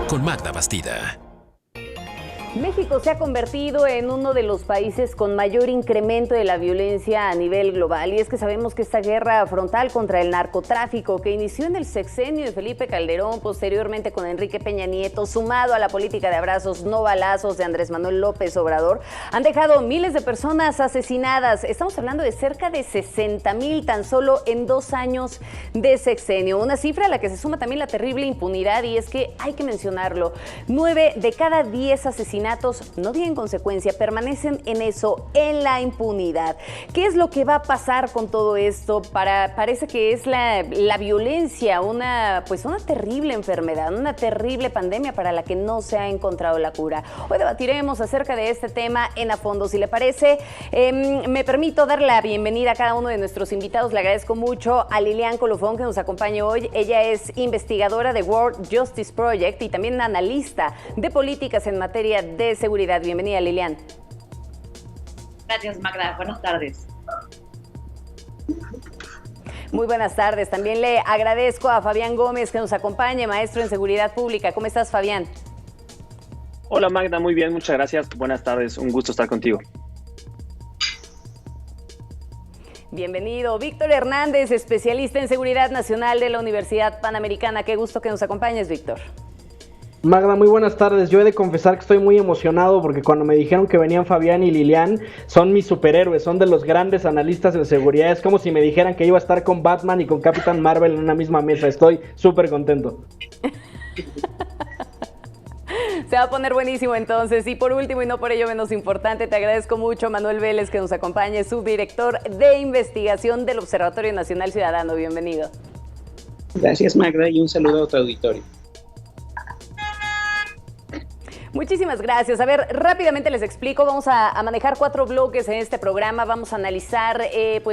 con Magda Bastida. México se ha convertido en uno de los países con mayor incremento de la violencia a nivel global, y es que sabemos que esta guerra frontal contra el narcotráfico, que inició en el sexenio de Felipe Calderón, posteriormente con Enrique Peña Nieto, sumado a la política de abrazos no balazos de Andrés Manuel López Obrador, han dejado miles de personas asesinadas. Estamos hablando de cerca de 60,000 tan solo en 2 años de sexenio, una cifra a la que se suma también la terrible impunidad, y es que hay que mencionarlo, 9 de cada 10 asesinatos no tienen consecuencia, permanecen en eso, en la impunidad. ¿Qué es lo que va a pasar con todo esto? Parece que es la violencia, una terrible enfermedad, una terrible pandemia para la que no se ha encontrado la cura. Hoy debatiremos acerca de este tema en a fondo. Si le parece, me permito dar la bienvenida a cada uno de nuestros invitados. Le agradezco mucho a Lilian Colofón, que nos acompaña hoy. Ella es investigadora de World Justice Project y también analista de políticas en materia de seguridad. Bienvenida, Lilian. Gracias, Magda. Buenas tardes. Muy buenas tardes. También le agradezco a Fabián Gómez, que nos acompaña, maestro en seguridad pública. ¿Cómo estás, Fabián? Hola, Magda. Muy bien, muchas gracias. Buenas tardes. Un gusto estar contigo. Bienvenido. Víctor Hernández, especialista en seguridad nacional de la Universidad Panamericana. Qué gusto que nos acompañes, Víctor. Magda, muy buenas tardes. Yo he de confesar que estoy muy emocionado porque cuando me dijeron que venían Fabián y Lilian, son mis superhéroes, son de los grandes analistas de seguridad. Es como si me dijeran que iba a estar con Batman y con Capitán Marvel en una misma mesa. Estoy súper contento. Se va a poner buenísimo entonces. Y por último, y no por ello menos importante, te agradezco mucho, Manuel Vélez, que nos acompañe, subdirector de investigación del Observatorio Nacional Ciudadano. Bienvenido. Gracias, Magda, y un saludo a tu auditorio. Muchísimas gracias. A ver, rápidamente les explico. Vamos a manejar 4 bloques en este programa. Vamos a analizar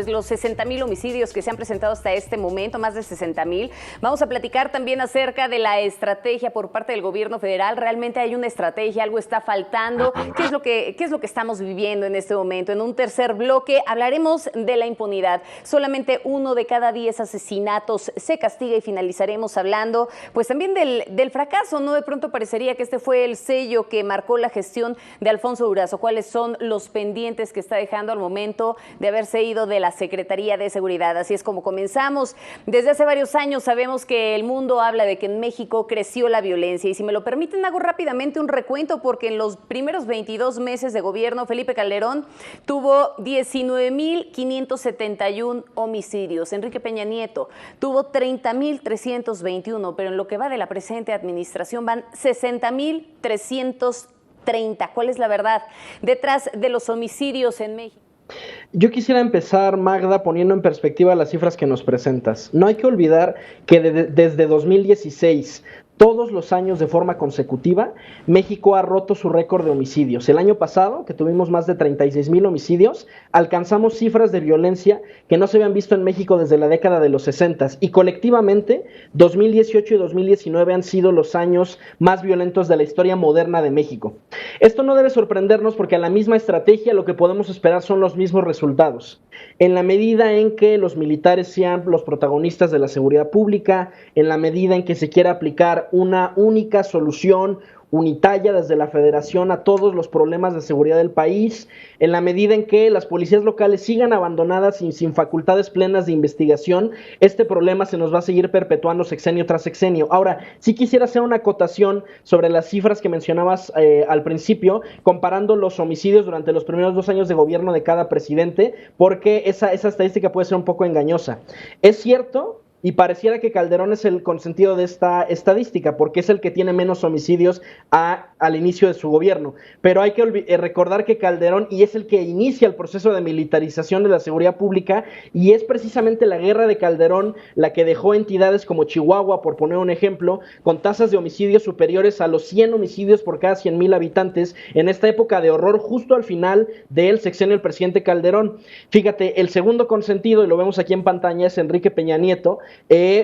los 60,000 homicidios que se han presentado hasta este momento, más de 60,000. Vamos a platicar también acerca de la estrategia por parte del gobierno federal. ¿Realmente hay una estrategia? ¿Algo está faltando? ¿Qué es lo que estamos viviendo en este momento? En un tercer bloque hablaremos de la impunidad. Solamente 1 de cada 10 asesinatos se castiga, y finalizaremos hablando pues también del fracaso, ¿no? De pronto parecería que este fue el sello que marcó la gestión de Alfonso Durazo. ¿Cuáles son los pendientes que está dejando al momento de haberse ido de la Secretaría de Seguridad? Así es como comenzamos. Desde hace varios años sabemos que el mundo habla de que en México creció la violencia, y si me lo permiten hago rápidamente un recuento, porque en los primeros 22 meses de gobierno Felipe Calderón tuvo 19,571 homicidios. Enrique Peña Nieto tuvo 30,321, pero en lo que va de la presente administración van 60,330. ¿Cuál es la verdad detrás de los homicidios en México? Yo quisiera empezar, Magda, poniendo en perspectiva las cifras que nos presentas. No hay que olvidar que desde 2016, todos los años de forma consecutiva, México ha roto su récord de homicidios. El año pasado, que tuvimos más de 36,000 homicidios, alcanzamos cifras de violencia que no se habían visto en México desde la década de los 60, y colectivamente 2018 y 2019 han sido los años más violentos de la historia moderna de México. Esto no debe sorprendernos, porque a la misma estrategia lo que podemos esperar son los mismos resultados. En la medida en que los militares sean los protagonistas de la seguridad pública, en la medida en que se quiera aplicar una única solución unitaria desde la federación a todos los problemas de seguridad del país, en la medida en que las policías locales sigan abandonadas y sin facultades plenas de investigación, este problema se nos va a seguir perpetuando sexenio tras sexenio. Ahora, sí quisiera hacer una acotación sobre las cifras que mencionabas al principio, comparando los homicidios durante los primeros 2 años de gobierno de cada presidente, porque esa estadística puede ser un poco engañosa. Es cierto, y pareciera que Calderón es el consentido de esta estadística, porque es el que tiene menos homicidios al inicio de su gobierno. Pero hay que recordar que Calderón, y es el que inicia el proceso de militarización de la seguridad pública, y es precisamente la guerra de Calderón la que dejó entidades como Chihuahua, por poner un ejemplo, con tasas de homicidios superiores a los 100 homicidios por cada 100,000 habitantes, en esta época de horror, justo al final del sexenio del presidente Calderón. Fíjate, el segundo consentido, y lo vemos aquí en pantalla, es Enrique Peña Nieto,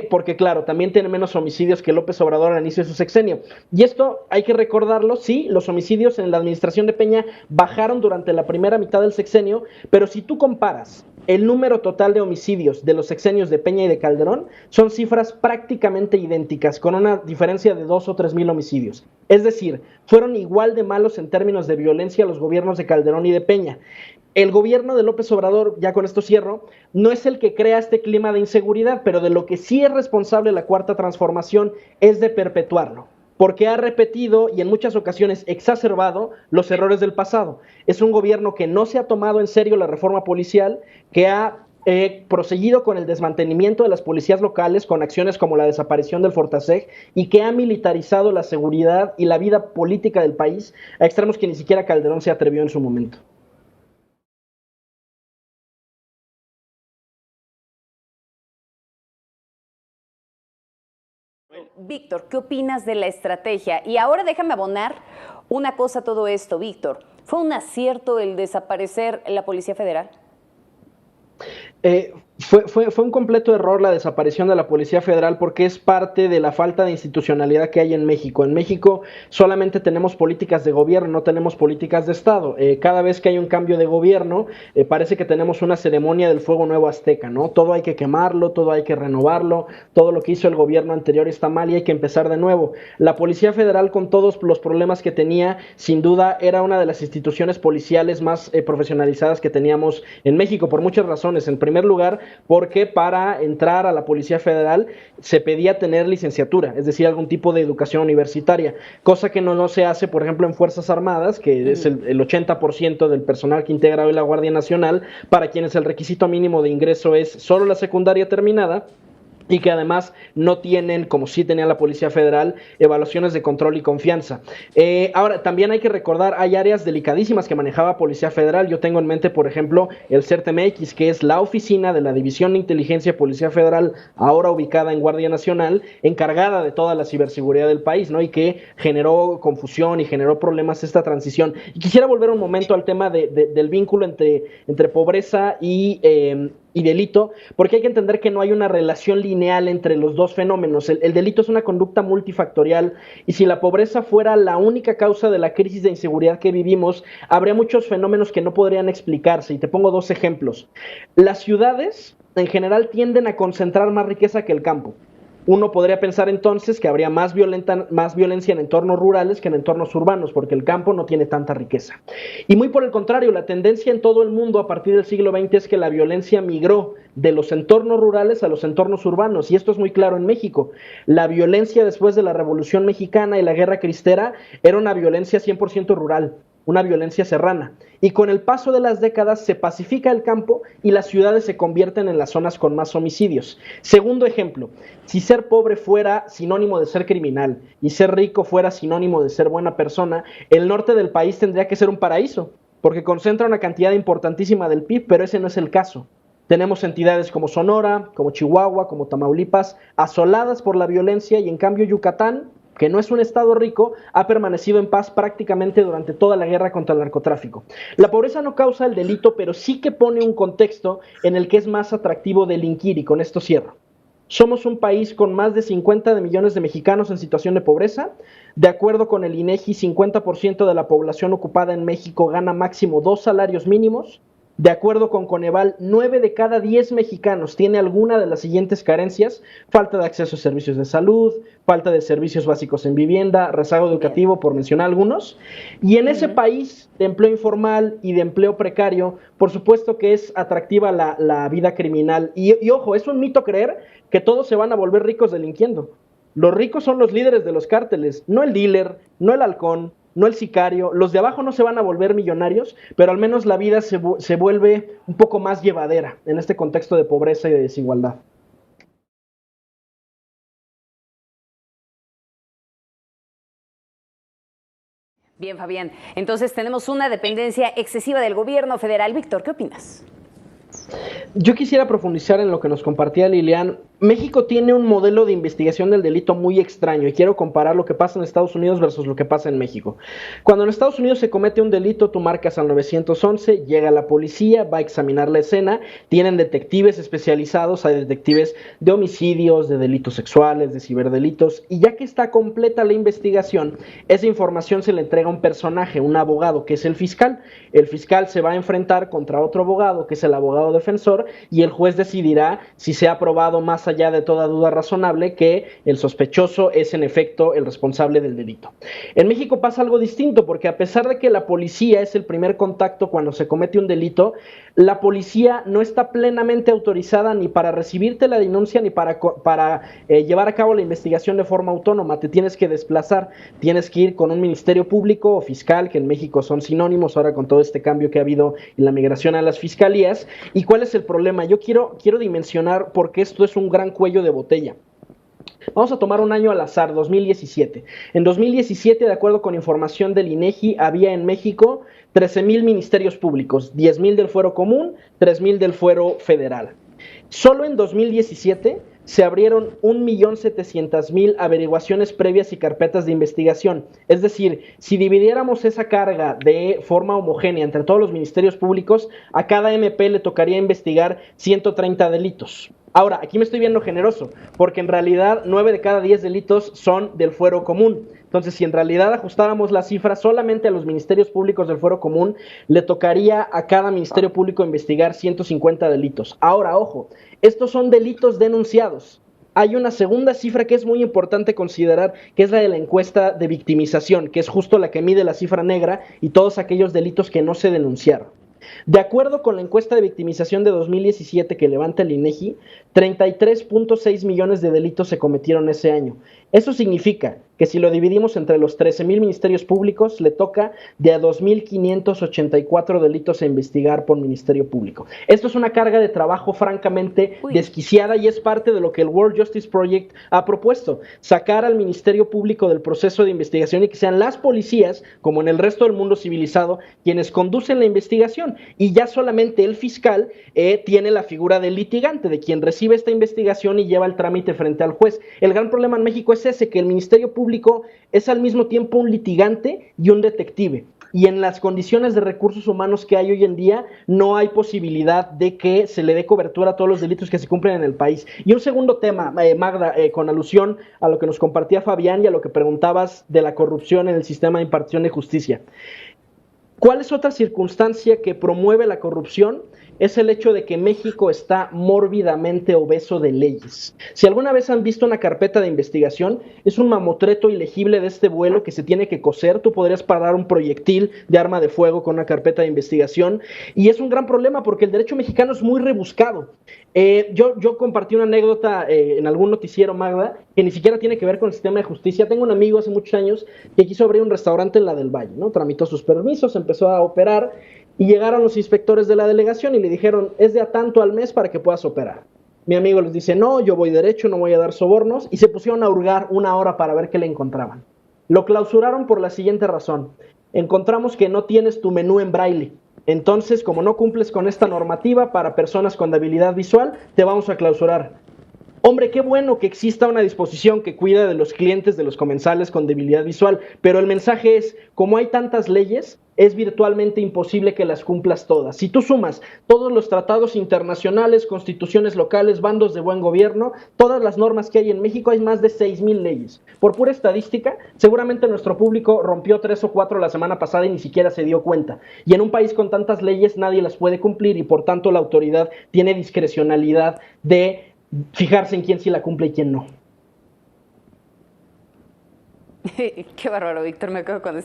porque claro, también tiene menos homicidios que López Obrador al inicio de su sexenio. Y esto hay que recordarlo, sí, los homicidios en la administración de Peña bajaron durante la primera mitad del sexenio, pero si tú comparas el número total de homicidios de los sexenios de Peña y de Calderón son cifras prácticamente idénticas, con una diferencia de 2 o 3 mil homicidios. Es decir, fueron igual de malos en términos de violencia los gobiernos de Calderón y de Peña. El gobierno de López Obrador, ya con esto cierro, no es el que crea este clima de inseguridad, pero de lo que sí es responsable la Cuarta Transformación es de perpetuarlo, porque ha repetido y en muchas ocasiones exacerbado los errores del pasado. Es un gobierno que no se ha tomado en serio la reforma policial, que ha proseguido con el desmantelamiento de las policías locales con acciones como la desaparición del Fortaseg y que ha militarizado la seguridad y la vida política del país a extremos que ni siquiera Calderón se atrevió en su momento. Víctor, ¿qué opinas de la estrategia? Y ahora déjame abonar una cosa a todo esto, Víctor. ¿Fue un acierto el desaparecer la Policía Federal? Fue un completo error la desaparición de la Policía Federal porque es parte de la falta de institucionalidad que hay en México. En México solamente tenemos políticas de gobierno, no tenemos políticas de Estado. Cada vez que hay un cambio de gobierno, parece que tenemos una ceremonia del fuego nuevo azteca, ¿no? Todo hay que quemarlo, todo hay que renovarlo, todo lo que hizo el gobierno anterior está mal y hay que empezar de nuevo. La Policía Federal, con todos los problemas que tenía, sin duda era una de las instituciones policiales más profesionalizadas que teníamos en México, por muchas razones. En primer lugar, porque para entrar a la Policía Federal se pedía tener licenciatura, es decir, algún tipo de educación universitaria, cosa que no se hace, por ejemplo, en Fuerzas Armadas, que es el 80% del personal que integra hoy la Guardia Nacional, para quienes el requisito mínimo de ingreso es solo la secundaria terminada, y que además no tienen, como sí tenía la Policía Federal, evaluaciones de control y confianza. Ahora, también hay que recordar, hay áreas delicadísimas que manejaba Policía Federal. Yo tengo en mente, por ejemplo, el CERTMX, que es la oficina de la División de Inteligencia de Policía Federal, ahora ubicada en Guardia Nacional, encargada de toda la ciberseguridad del país, ¿no? Y que generó confusión y generó problemas esta transición. Y quisiera volver un momento al tema del vínculo entre pobreza y delito, porque hay que entender que no hay una relación lineal entre los dos fenómenos. El delito es una conducta multifactorial y si la pobreza fuera la única causa de la crisis de inseguridad que vivimos, habría muchos fenómenos que no podrían explicarse. Y te pongo 2 ejemplos. Las ciudades en general tienden a concentrar más riqueza que el campo. Uno podría pensar entonces que habría más violencia en entornos rurales que en entornos urbanos, porque el campo no tiene tanta riqueza. Y muy por el contrario, la tendencia en todo el mundo a partir del siglo XX es que la violencia migró de los entornos rurales a los entornos urbanos, y esto es muy claro en México. La violencia después de la Revolución Mexicana y la Guerra Cristera era una violencia 100% rural, una violencia serrana. Y con el paso de las décadas se pacifica el campo y las ciudades se convierten en las zonas con más homicidios. Segundo ejemplo, si ser pobre fuera sinónimo de ser criminal y ser rico fuera sinónimo de ser buena persona, el norte del país tendría que ser un paraíso, porque concentra una cantidad importantísima del PIB, pero ese no es el caso. Tenemos entidades como Sonora, como Chihuahua, como Tamaulipas, asoladas por la violencia, y en cambio Yucatán, que no es un estado rico, ha permanecido en paz prácticamente durante toda la guerra contra el narcotráfico. La pobreza no causa el delito, pero sí que pone un contexto en el que es más atractivo delinquir, y con esto cierro. Somos un país con más de 50 millones de mexicanos en situación de pobreza. De acuerdo con el INEGI, 50% de la población ocupada en México gana máximo 2 salarios mínimos. De acuerdo con Coneval, 9 de cada 10 mexicanos tiene alguna de las siguientes carencias: falta de acceso a servicios de salud, falta de servicios básicos en vivienda, rezago educativo, por mencionar algunos. Y en ese país de empleo informal y de empleo precario, por supuesto que es atractiva la vida criminal. Y ojo, es un mito creer que todos se van a volver ricos delinquiendo. Los ricos son los líderes de los cárteles, no el dealer, no el halcón, no el sicario. Los de abajo no se van a volver millonarios, pero al menos la vida se vuelve un poco más llevadera en este contexto de pobreza y de desigualdad. Bien, Fabián. Entonces tenemos una dependencia excesiva del gobierno federal. Víctor, ¿qué opinas? Yo quisiera profundizar en lo que nos compartía Lilian. México tiene un modelo de investigación del delito muy extraño y quiero comparar lo que pasa en Estados Unidos versus lo que pasa en México. Cuando en Estados Unidos se comete un delito, tú marcas al 911, llega la policía, va a examinar la escena, tienen detectives especializados, hay detectives de homicidios, de delitos sexuales, de ciberdelitos, y ya que está completa la investigación, esa información se le entrega a un personaje, un abogado, que es el fiscal. El fiscal se va a enfrentar contra otro abogado, que es el abogado defensor y el juez decidirá si se ha probado más allá de toda duda razonable que el sospechoso es en efecto el responsable del delito. En México pasa algo distinto porque a pesar de que la policía es el primer contacto cuando se comete un delito, la policía no está plenamente autorizada ni para recibirte la denuncia ni para llevar a cabo la investigación de forma autónoma. Te tienes que desplazar, tienes que ir con un ministerio público o fiscal, que en México son sinónimos ahora con todo este cambio que ha habido en la migración a las fiscalías. ¿Y cuál es el problema? Yo quiero dimensionar por qué esto es un gran cuello de botella. Vamos a tomar un año al azar, 2017. En 2017, de acuerdo con información del INEGI, había en México 13,000 ministerios públicos, 10,000 del fuero común, 3,000 del fuero federal. Solo en 2017 se abrieron 1,700,000 averiguaciones previas y carpetas de investigación. Es decir, si dividiéramos esa carga de forma homogénea entre todos los ministerios públicos, a cada MP le tocaría investigar 130 delitos. Ahora, aquí me estoy viendo generoso, porque en realidad 9 de cada 10 delitos son del fuero común. Entonces, si en realidad ajustáramos la cifra solamente a los ministerios públicos del fuero común, le tocaría a cada ministerio público investigar 150 delitos. Ahora, ojo, estos son delitos denunciados. Hay una segunda cifra que es muy importante considerar, que es la de la encuesta de victimización, que es justo la que mide la cifra negra y todos aquellos delitos que no se denunciaron. De acuerdo con la encuesta de victimización de 2017 que levanta el INEGI, 33.6 millones de delitos se cometieron ese año. Eso significa que si lo dividimos entre los 13,000 ministerios públicos, le toca de a 2,584 delitos a investigar por ministerio público. Esto es una carga de trabajo francamente desquiciada y es parte de lo que el World Justice Project ha propuesto, sacar al ministerio público del proceso de investigación y que sean las policías, como en el resto del mundo civilizado, quienes conducen la investigación, y ya solamente el fiscal tiene la figura del litigante, de quien recibe esta investigación y lleva el trámite frente al juez. El gran problema en México es ese, que el ministerio público es al mismo tiempo un litigante y un detective. Y en las condiciones de recursos humanos que hay hoy en día, no hay posibilidad de que se le dé cobertura a todos los delitos que se cumplen en el país. Y un segundo tema, Magda, con alusión a lo que nos compartía Fabián y a lo que preguntabas de la corrupción en el sistema de impartición de justicia. ¿Cuál es otra circunstancia que promueve la corrupción? Es el hecho de que México está mórbidamente obeso de leyes. Si alguna vez han visto una carpeta de investigación, es un mamotreto ilegible de este vuelo que se tiene que coser. Tú podrías parar un proyectil de arma de fuego con una carpeta de investigación, y es un gran problema porque el derecho mexicano es muy rebuscado. Yo compartí una anécdota en algún noticiero, Magda, que ni siquiera tiene que ver con el sistema de justicia. Tengo un amigo hace muchos años que quiso abrir un restaurante en la del Valle, ¿no? Tramitó sus permisos, empezó a operar, y llegaron los inspectores de la delegación y le dijeron, es de a tanto al mes para que puedas operar. Mi amigo les dice, no, yo voy derecho, no voy a dar sobornos, y se pusieron a hurgar una hora para ver qué le encontraban. Lo clausuraron por la siguiente razón: encontramos que no tienes tu menú en braille. Entonces, como no cumples con esta normativa para personas con debilidad visual, te vamos a clausurar. Hombre, qué bueno que exista una disposición que cuida de los clientes, de los comensales con debilidad visual, pero el mensaje es, como hay tantas leyes, es virtualmente imposible que las cumplas todas. Si tú sumas todos los tratados internacionales, constituciones locales, bandos de buen gobierno, todas las normas que hay en México, hay más de 6,000 leyes. Por pura estadística, seguramente nuestro público rompió 3 o 4 la semana pasada y ni siquiera se dio cuenta. Y en un país con tantas leyes nadie las puede cumplir y por tanto la autoridad tiene discrecionalidad de fijarse en quién sí la cumple y quién no. Qué bárbaro, Víctor, me quedo con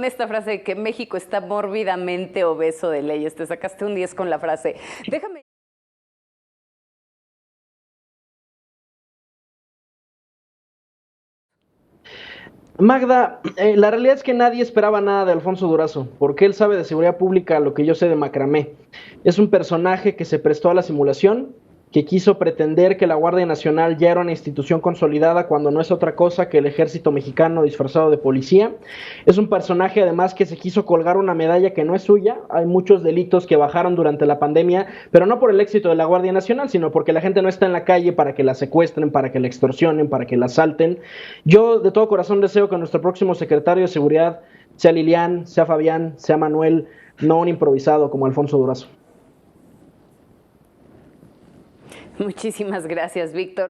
esta frase de que México está mórbidamente obeso de leyes. Te sacaste un 10 con la frase. Déjame... Magda, la realidad es que nadie esperaba nada de Alfonso Durazo, porque él sabe de seguridad pública lo que yo sé de macramé. Es un personaje que se prestó a la simulación, que quiso pretender que la Guardia Nacional ya era una institución consolidada cuando no es otra cosa que el ejército mexicano disfrazado de policía. Es un personaje además que se quiso colgar una medalla que no es suya. Hay muchos delitos que bajaron durante la pandemia, pero no por el éxito de la Guardia Nacional, sino porque la gente no está en la calle para que la secuestren, para que la extorsionen, para que la asalten. Yo de todo corazón deseo que nuestro próximo secretario de Seguridad sea Lilian, sea Fabián, sea Manuel, no un improvisado como Alfonso Durazo. Muchísimas gracias, Víctor.